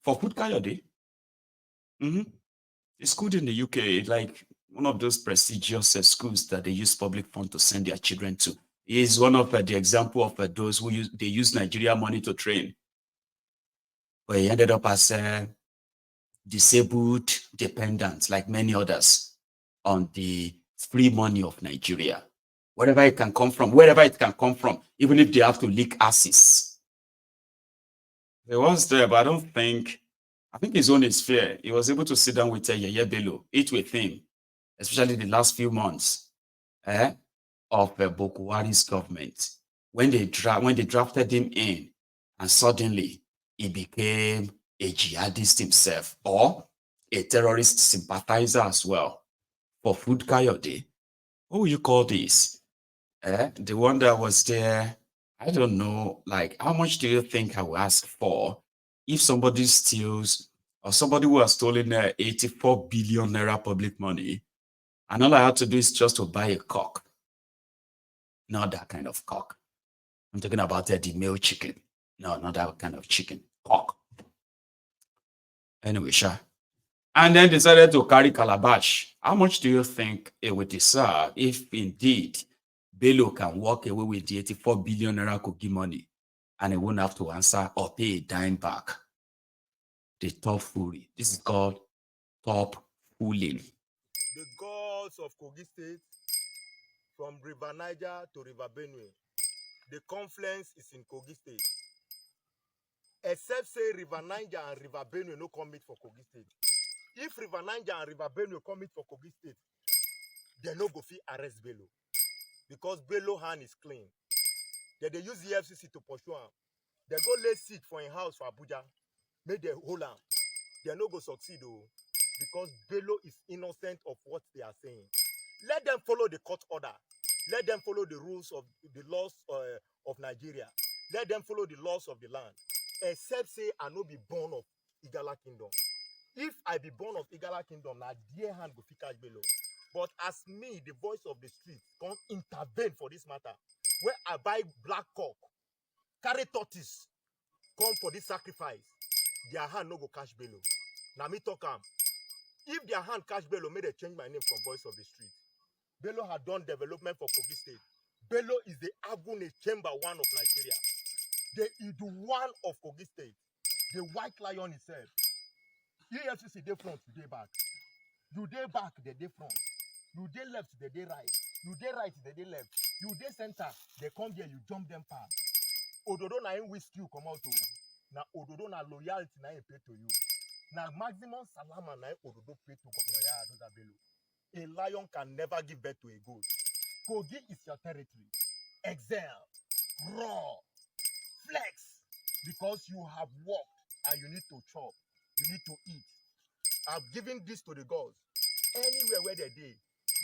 For food Coyote. It's good in the UK, like one of those prestigious schools that they use public fund to send their children to. He is one of the example of those who they use Nigeria money to train. But he ended up as disabled dependent, like many others, on the free money of Nigeria. Wherever it can come from, even if they have to leak asses. He was there, but I think his own is fair. He was able to sit down with Yahaya Bello, eat with him, especially the last few months of Boko Haram's government. When they drafted him in, and suddenly he became a jihadist himself, or a terrorist sympathizer as well. For Food Coyote, what would you call this? The one that was there, I don't know, like, how much do you think I will ask for if somebody steals, or somebody who has stolen 84 billion naira public money, and all I have to do is just to buy a cock? Not that kind of cock. I'm talking about the male chicken. No, not that kind of chicken. Cock. Anyway, sure. And then decided to carry calabash. How much do you think it would deserve if indeed Bello can walk away with the 84 billion naira cookie money and he won't have to answer or pay a dime back? The top foolery. This is called top fooling. The gods of Kogi State, from River Niger to River Benue, the confluence is in Kogi State. Except say River Niger and River Benue no come meet for Kogi State. If River Niger and River Benue come meet for Kogi State, they no go fit arrest Bello, because Bello hand is clean. They use the EFCC to pursue him. They go lay seat for a house for Abuja, make they hold him. They no go succeed though, because Bello is innocent of what they are saying. Let them follow the court order. Let them follow the rules of the laws of Nigeria. Let them follow the laws of the land. Except say I no be born of Igala Kingdom. If I be born of Igala Kingdom, na dear hand go fit catch Bello. But as me, the voice of the street, come intervene for this matter. Where I buy black cock, carry tortoise, come for this sacrifice, their hand no go catch Bello. Now me talk am. If their hand catch Bello, may they change my name from voice of the street. Bello had done development for Kogi State. Bello is the Agune Chamber 1 of Nigeria. He the one of Kogi State. The white lion itself. EFCC dey front, you dey back. You dey back, they dey front. You dey left, they dey right. You dey right, they dey left. You dey center, they come there, you jump them past. Ododo na him whisk you come out to. Na Ododo na loyalty na him pay to you. Na maximum salama na him Ododo pay to Governor Yahaya Bello. A lion can never give birth to a goat. Kogi is your territory. Excel, raw, flex, because you have worked and you need to chop, you need to eat. I've given this to the gods. Anywhere where they dey,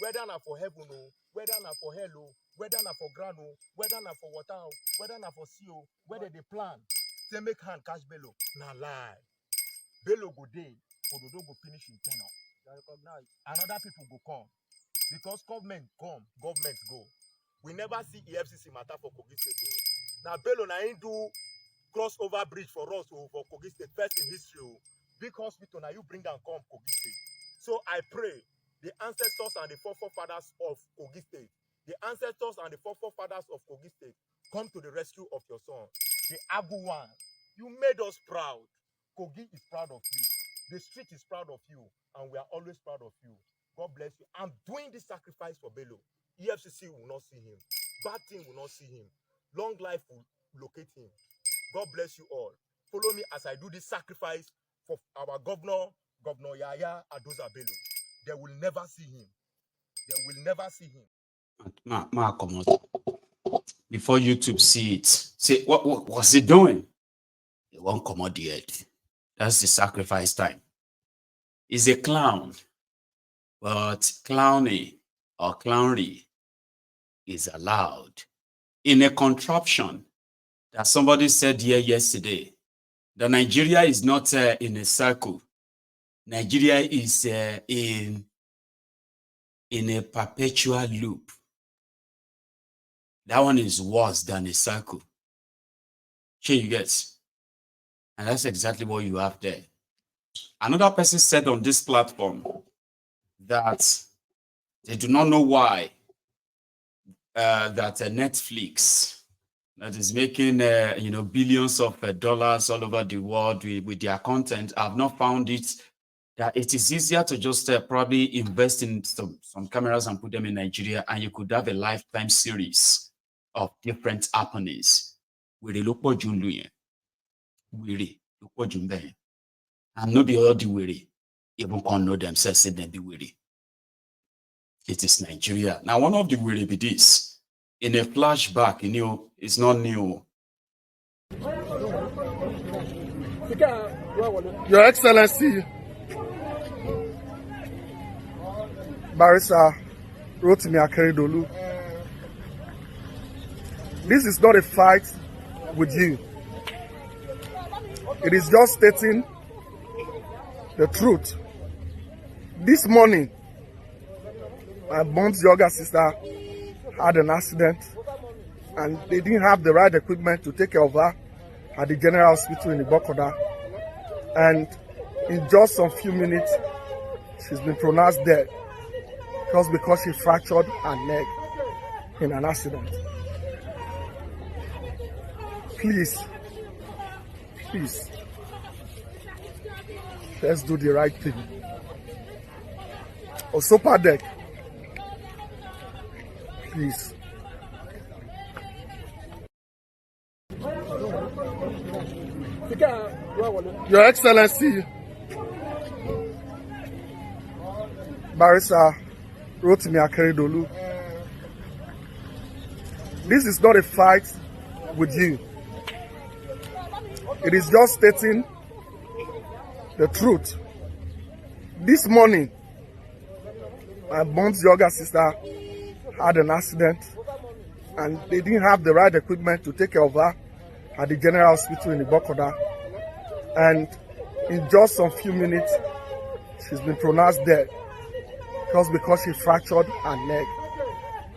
whether na for heaven o, whether na for hell o, whether na for ground o, whether na for water o, whether na for sea o, whether they plan, say make hand catch Bello, na lie. Bello go dey, Ododo go finish in tenure. Recognize. And other people go come. Because government come, government go. We never see EFCC matter for Kogi State. Now Bello na him do crossover bridge for us for Kogi State, first in history. Big hospital, now you bring and come Kogi State. So I pray the ancestors and the forefathers of Kogi State, the ancestors and the forefathers of Kogi State, come to the rescue of your son. The Agu one, you made us proud. Kogi is proud of you. The street is proud of you, and we are always proud of you. God bless you. I'm doing this sacrifice for Bello. EFCC will not see him. Bad thing will not see him. Long life will locate him. God bless you all. Follow me as I do this sacrifice for our governor, Governor Yahaya Bello. They will never see him. They will never see him. Come on. Before YouTube see it, say, what's he doing? He won't come out the earth. That's the sacrifice time. He's a clown, but clowning or clownery is allowed in a contraption that somebody said here yesterday. That Nigeria is not in a circle. Nigeria is in a perpetual loop. That one is worse than a circle. Sure, you get. And that's exactly what you have there. Another person said on this platform that they do not know why that Netflix that is making billions of dollars all over the world with their content. I've not found it that it is easier to just probably invest in some cameras and put them in Nigeria, and you could have a lifetime series of different happenings. And no be all the weary even can know themselves say them be weary. It is Nigeria. Now, one of the weary be this. In a flashback, it's not new. Your Excellency, Barrister Rotimi Akeredolu, this is not a fight with you. It is just stating the truth. This morning, my mom's younger sister had an accident and they didn't have the right equipment to take care of her at the General Hospital in Ibokoda. And in just some few minutes, she's been pronounced dead just because she fractured her leg in an accident. Please, let's do the right thing. Osopa deck, please. Your Excellency, Barrister Rotimi Akeredolu, this is not a fight with you. It is just stating the truth. This morning, my mom's younger sister had an accident and they didn't have the right equipment to take care of her at the General Hospital in Ibokoda. And in just some few minutes, she's been pronounced dead just because she fractured her leg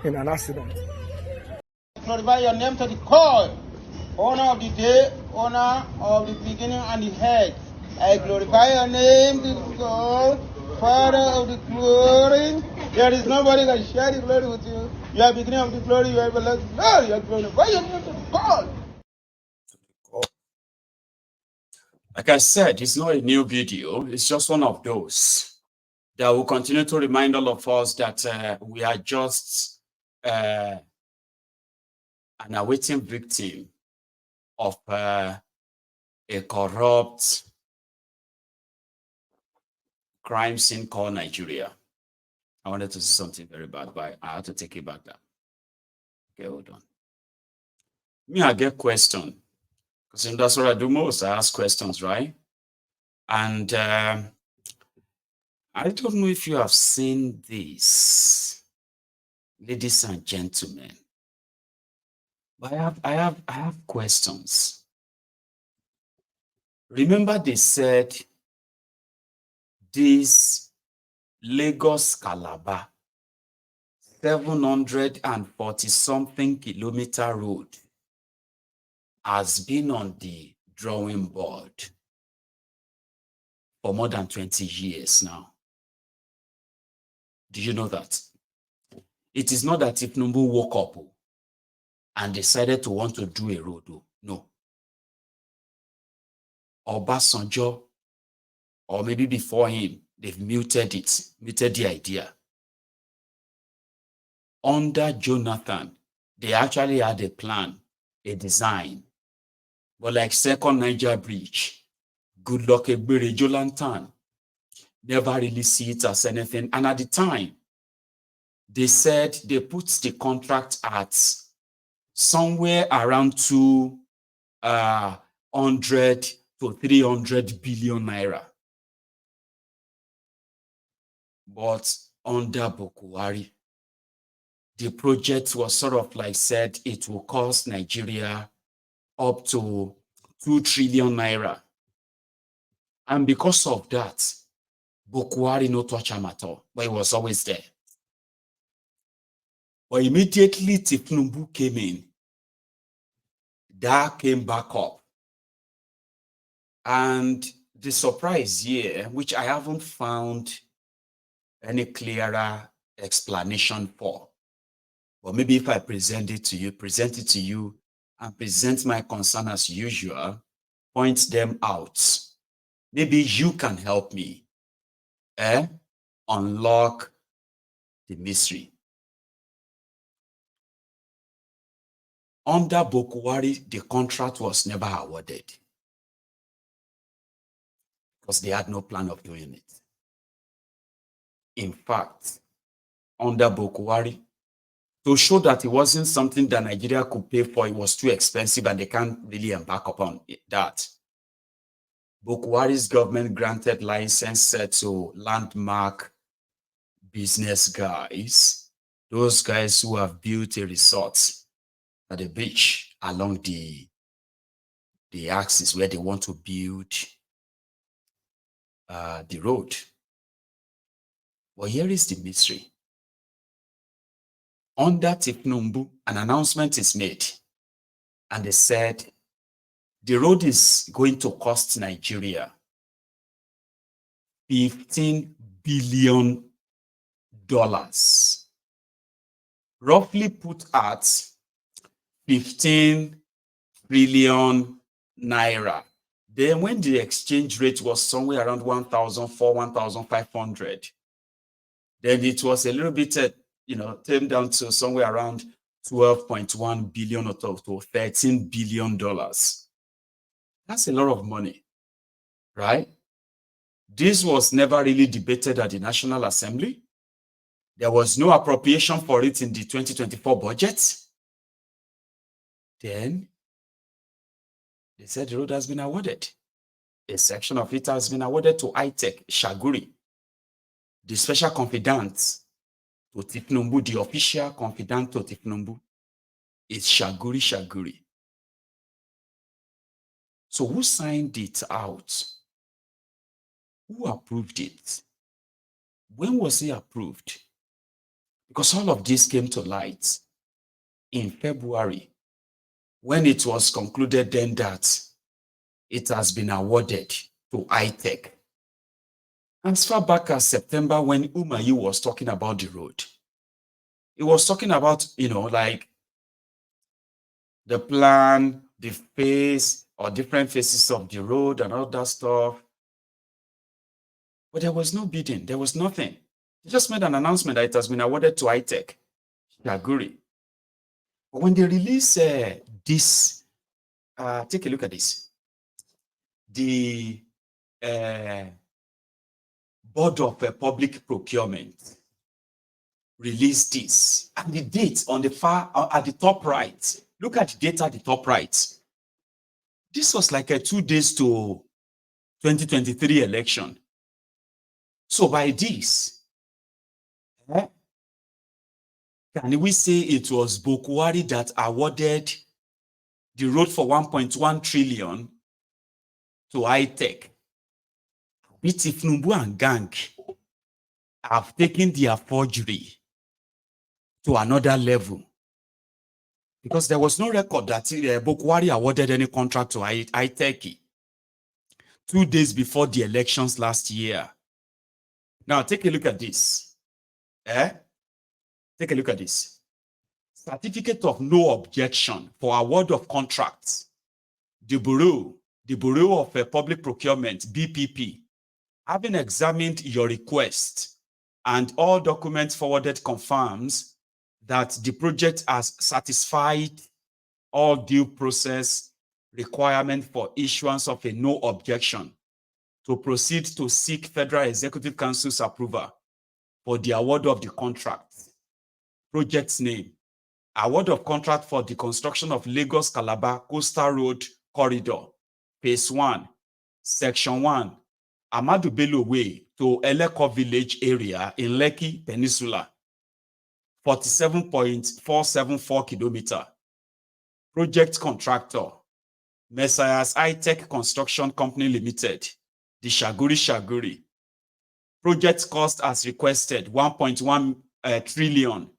in an accident. Glorify your name to the core, owner of the day, owner of the beginning and the head. I glorify your name to the core, Father of the glory. There is nobody that can share the glory with you. You are beginning of the glory, you are everlasting glory. You glorify your name to the core. Like I said, it's not a new video. It's just one of those that will continue to remind all of us that we are just an awaiting victim of a corrupt crime scene called Nigeria. I wanted to say something very bad, but I had to take it back down. Okay, hold on. Me, I get question. Because that's what I do most. I ask questions, right? And I don't know if you have seen this, ladies and gentlemen. But I have questions. Remember they said this Lagos Calabar 740 something kilometer road has been on the drawing board for more than 20 years now. Do you know that? It is not that Tinubu woke up and decided to want to do a road. No. Obasanjo, or maybe before him, they've muted the idea. Under Jonathan, they actually had a plan, a design. But like Second Niger Bridge, Goodluck Ebere Jolantan never really see it as anything. And at the time, they said they put the contract at somewhere around 200 to 300 billion naira. But under Buhari, the project was sort of like said it will cost Nigeria up to 2 trillion naira. And because of that, Buhari no touch him at all, but he was always there. But immediately Tinubu came in, that came back up. And the surprise here, which I haven't found any clearer explanation for, but maybe if I present it to you, and present my concern as usual, point them out, maybe you can help me unlock the mystery. Under Bokwari, the contract was never awarded because they had no plan of doing it. In fact, under Bokwari, to show that it wasn't something that Nigeria could pay for, it was too expensive and they can't really embark upon that. Bokwari's government granted license to landmark business guys, those guys who have built a resort at the beach along the axis where they want to build the road. But here is the mystery. Under Tifnumbu, an announcement is made, and they said the road is going to cost Nigeria $15 billion, roughly put at 15 trillion naira. Then when the exchange rate was somewhere around 1,400, 1,500, then it was a little bit, turned down to somewhere around 12.1 billion or to $13 billion. That's a lot of money, right? This was never really debated at the National Assembly. There was no appropriation for it in the 2024 budget. Then they said the road has been awarded. A section of it has been awarded to ITEC Shaguri, the special confidant to Tifnumbu, the official confidant to Tifnumbu is Shaguri. So who signed it out? Who approved it? When was it approved? Because all of this came to light in February, when it was concluded then that it has been awarded to ITEC. As far back as September, when Umayi was talking about the road, he was talking about, like the plan, the phase or different phases of the road and all that stuff. But there was no bidding. There was nothing. They just made an announcement that it has been awarded to ITEC, Shaguri. But when they release this, take a look at this. The Board of Public Procurement released this, and the date on the at the top right. Look at the date at the top right. This was like 2 days to 2023 election. So by this, can we say it was Bokwari that awarded the road for 1.1 trillion to ITEC? Tifnumbu and gang have taken their forgery to another level, because there was no record that Bokwari awarded any contract to ITEC 2 days before the elections last year. Now take a look at this. Take a look at this. Certificate of no objection for award of contracts. The Bureau of Public Procurement, BPP, having examined your request and all documents forwarded confirms that the project has satisfied all due process requirement for issuance of a no objection to proceed to seek Federal Executive Council's approval for the award of the contract. Project's name: award of contract for the construction of Lagos-Calabar Coastal Road Corridor, Phase 1, Section 1, Ahmadu Bello Way to Eleko Village area in Lekki Peninsula, 47.474 kilometer. Project contractor: Messiah's ITEC Construction Company Limited, the Shaguri. Project cost as requested, 1.1 trillion.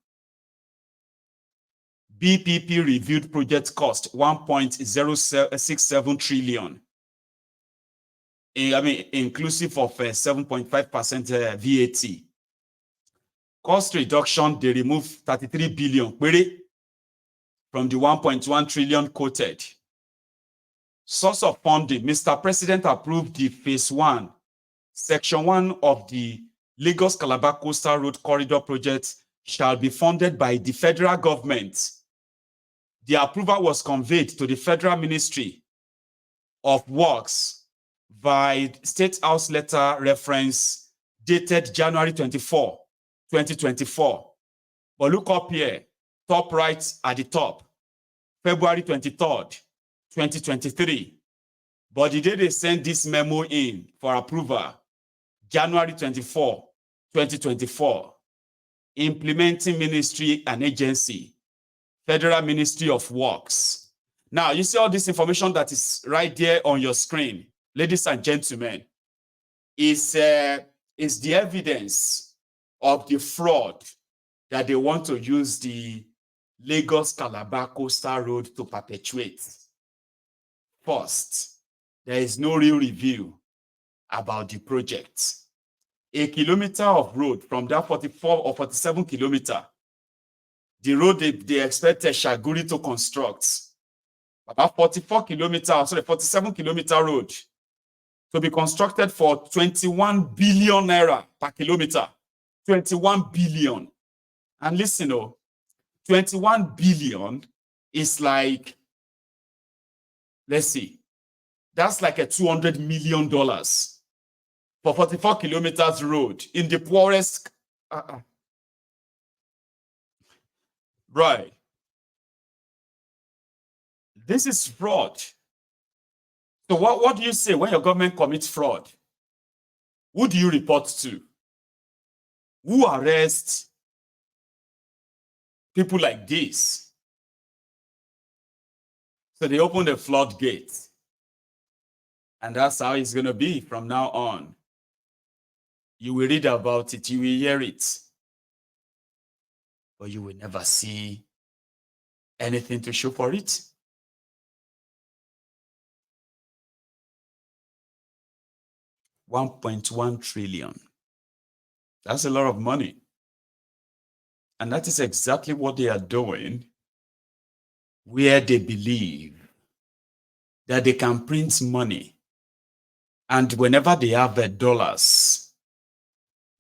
BPP reviewed project cost, 1.067 trillion. inclusive of 7.5% VAT. Cost reduction, they remove 33 billion from the 1.1 trillion quoted. Source of funding, Mr. President approved the phase 1, section 1 of the Lagos Calabar Coastal Road Corridor project shall be funded by the federal government. The approval was conveyed to the Federal Ministry of Works by State House letter reference dated January 24, 2024. But look up here, top right at the top, February 23rd, 2023. But the day they sent this memo in for approval, January 24, 2024, implementing ministry and agency, Federal Ministry of Works. Now, you see all this information that is right there on your screen, ladies and gentlemen, is the evidence of the fraud that they want to use the Lagos Calabar Coastal Road to perpetuate. First, there is no real review about the project. A kilometer of road from that 44 or 47 kilometer, the road they expected Shaguri to construct, about 44 kilometers, sorry, 47 kilometer road to be constructed for 21 billion naira per kilometer. 21 billion. And listen, 21 billion is like, let's see, that's like a $200 million for 44 kilometers road in the poorest. Right. This is fraud. So what do you say when your government commits fraud? Who do you report to? Who arrests people like this? So they open the floodgates. And that's how it's going to be from now on. You will read about it, you will hear it, but you will never see anything to show for it. $1.1 trillion. That's a lot of money. And that is exactly what they are doing, where they believe that they can print money. And whenever they have dollars,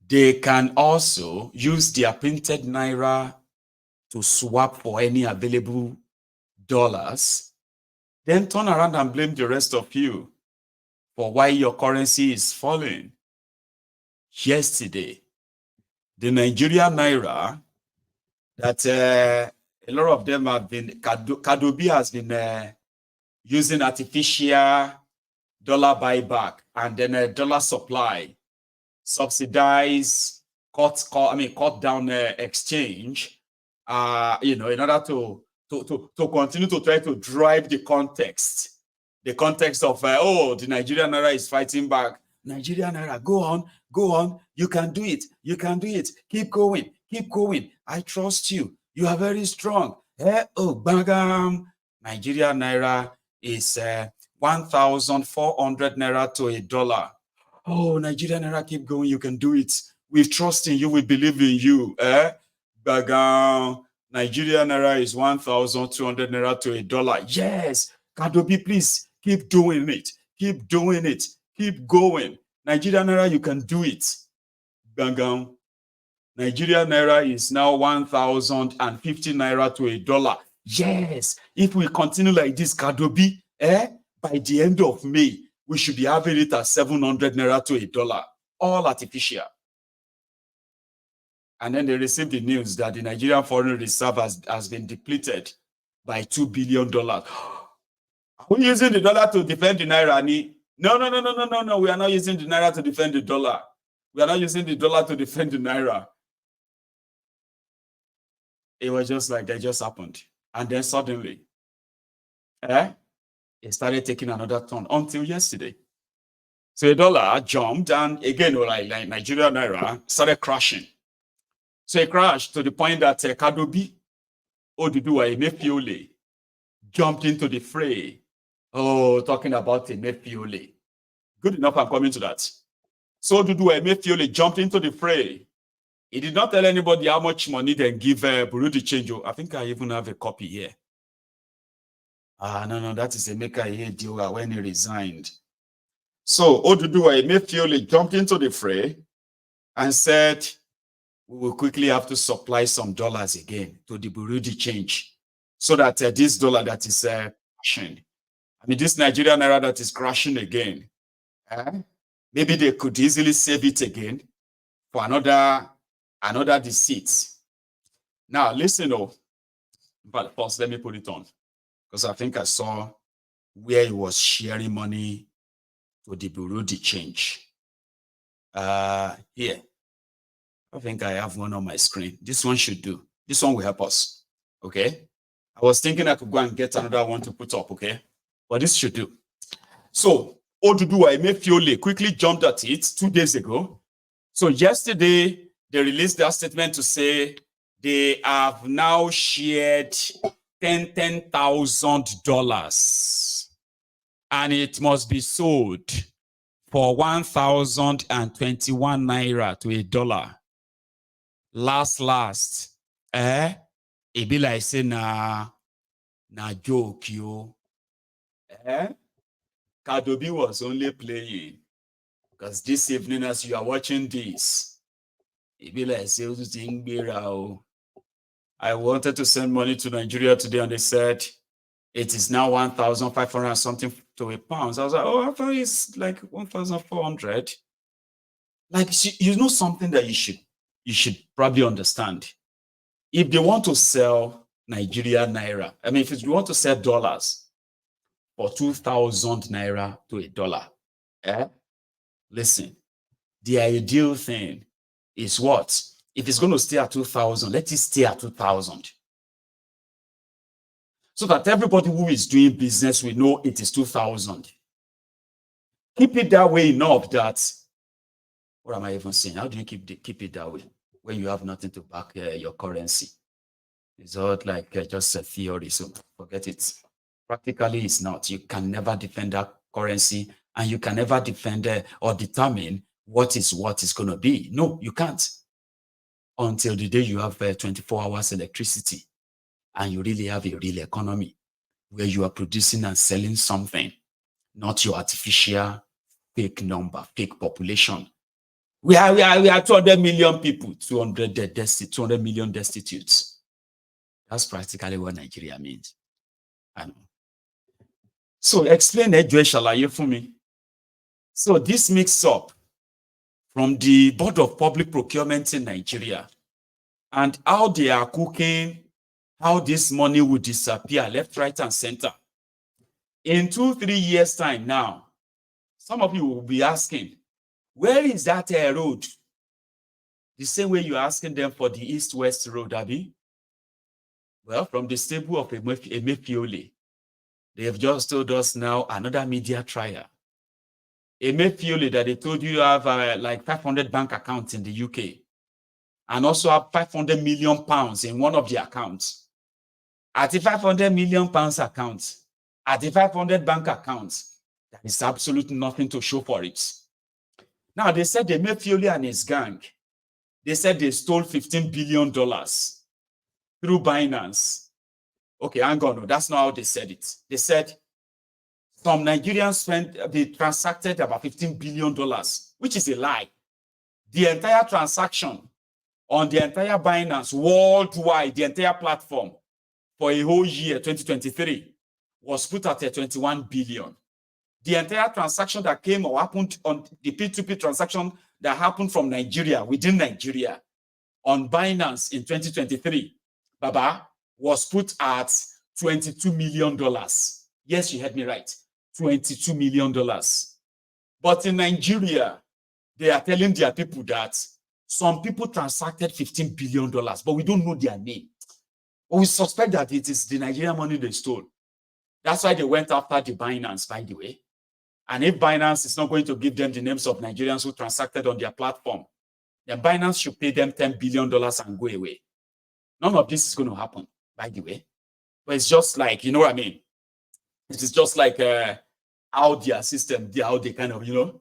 they can also use their printed naira to swap for any available dollars, then turn around and blame the rest of you for why your currency is falling. Yesterday, the Nigerian naira, that a lot of them have been, Kadobi has been using artificial dollar buyback and then dollar supply, subsidize, cut down exchange, in order to continue to try to drive the context of the Nigerian naira is fighting back. Nigerian naira, go on, you can do it, keep going, I trust you, you are very strong. Bangam, Nigerian naira is 1,400 naira to $1. Oh, Nigerian naira, keep going, you can do it. We trust in you, we believe in you. Bagam, Nigerian naira is 1,200 naira to $1. Yes, Kadobi, please keep doing it. Keep going. Nigerian naira, you can do it. Bagam, Nigerian naira is now 1,050 naira to $1. Yes, if we continue like this, Kadobi, by the end of May, we should be having it at 700 naira to $1. All artificial. And then they received the news that the Nigerian foreign reserve has been depleted by $2 billion. Are we using the dollar to defend the naira? No. We are not using the naira to defend the dollar. We are not using the dollar to defend the naira. It was just like that just happened. And then suddenly, it started taking another turn until yesterday. So the dollar jumped, and again, like Nigerian naira started crashing. So it crashed to the point that Kadobi, Oduduwa Emefiole, jumped into the fray. Oh, talking about Emefiole. Good enough, I'm coming to that. So Dudu Emefiole jumped into the fray. He did not tell anybody how much money they give Burundi change. I think I even have a copy here. No, that is Emeka Ihedioha when he resigned. So Oduduwa Emefiole jumped into the fray and said, we will quickly have to supply some dollars again to the Burundi change so that this dollar that is crashing, this Nigerian naira that is crashing again, maybe they could easily save it again for another deceit. Now, listen, but first, let me put it on, because I think I saw where he was sharing money to the Burundi change. Here. I think I have one on my screen. This one should do. This one will help us. Okay. I was thinking I could go and get another one to put up. Okay. But this should do. So, Oduduwa Emefiole quickly jumped at it 2 days ago. So, yesterday, they released that statement to say they have now shared $10,000 and it must be sold for 1,021 naira to $1. Last, it be like say na joke, yo. Kadobi was only playing, because this evening as you are watching this, it be like say I wanted to send money to Nigeria today and they said it is now 1,500 something to £1. I was like, I thought it's like 1,400. Like, you know something that you should probably understand. If they want to sell Nigeria naira, if you want to sell dollars for 2,000 naira to $1, listen, the ideal thing is what? If it's going to stay at 2,000, let it stay at 2,000. So that everybody who is doing business will know it is 2,000. Keep it that way enough that, what am I even saying? How do you keep it that way when you have nothing to back your currency? It's all like just a theory, so forget it. Practically, it's not. You can never defend that currency, and you can never defend or determine what is going to be. No, you can't. Until the day you have 24 hours electricity, and you really have a real economy where you are producing and selling something, not your artificial fake number, fake population. We are 200 million people, 200 million destitutes. That's practically what Nigeria means. I know. So explain Edwin Shalaye for me. So this mix up from the Board of Public Procurement in Nigeria and how they are cooking, how this money will disappear left, right, and center. In 2-3 years' time now, some of you will be asking, where is that road? The same way you're asking them for the east-west road, Abi. Well, from the stable of Emefiole, they have just told us now another media trial. Emefiole that they told you have like 500 bank accounts in the UK and also have 500 million pounds in one of the accounts. At the 500 million pounds account, at the 500 bank accounts, there is absolutely nothing to show for it. Now, they said Emefiole and his gang, they said they stole $15 billion through Binance. Okay, hang on. No, that's not how they said it. They said some Nigerians they transacted about $15 billion, which is a lie. The entire transaction on the entire Binance worldwide, the entire platform for a whole year, 2023, was put at 21 billion. The entire transaction that came or happened on the P2P transaction that happened from Nigeria, within Nigeria, on Binance in 2023, Baba, was put at $22 million. Yes, you heard me right. $22 million. But in Nigeria, they are telling their people that some people transacted $15 billion, but we don't know their name. But we suspect that it is the Nigerian money they stole. That's why they went after the Binance, by the way. And if Binance is not going to give them the names of Nigerians who transacted on their platform, then Binance should pay them $10 billion and go away. None of this is going to happen, by the way. But it's just like, you know what I mean? It is just like how their system, how they kind of,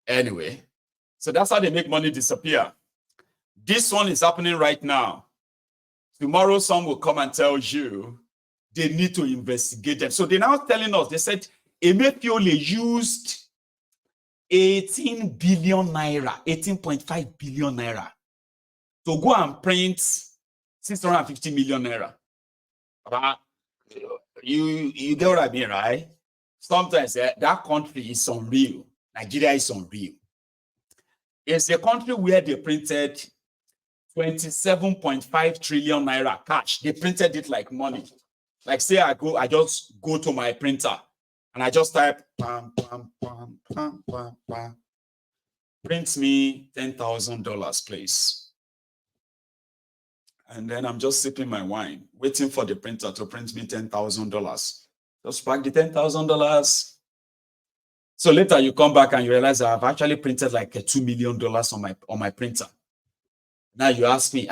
Anyway, so that's how they make money disappear. This one is happening right now. Tomorrow, some will come and tell you they need to investigate them. So they're now telling us, they said, Emefiole used 18 billion naira, 18.5 billion naira to go and print 650 million naira. You get what I mean, right? Sometimes that country is unreal. Nigeria is unreal. It's a country where they printed 27.5 trillion naira cash. They printed it like money. Like say I just go to my printer and I just type print me $10,000, please. And then I'm just sipping my wine, waiting for the printer to print me $10,000. Just pack the $10,000. So later you come back and you realize I've actually printed like $2 million on my printer. Now you ask me,